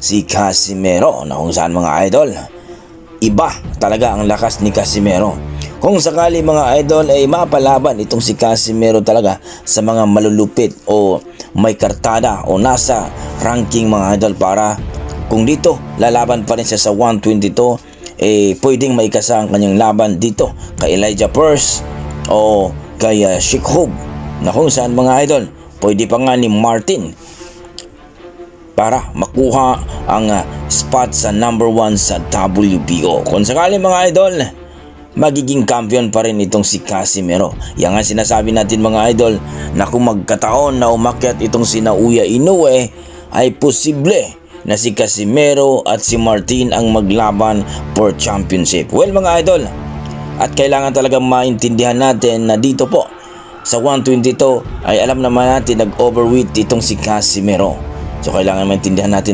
si Casimero, na kung saan mga idol, iba talaga ang lakas ni Casimero. Kung sakali mga idol ay mapalaban itong si Casimero talaga sa mga malulupit o may kartada o nasa ranking mga idol, para kung dito lalaban pa rin siya sa 122, pwedeng maikasa ang kanyang laban dito kay Elijah Purse o kay Sheik Hub, na kung saan mga idol pwede pa nga ni Martin para makuha ang spot sa number 1 sa WBO. Kung sakali mga idol, magiging champion pa rin itong si Casimero. Yan nga sinasabi natin mga idol, na kung magkataon na umakyat itong si Naoya Inoue, ay posible na si Casimero at si Martin ang maglaban for championship. Well mga idol, at kailangan talaga maintindihan natin na dito po sa 122 ay alam naman natin nag-overweight itong si Casimero. So kailangan maintindihan natin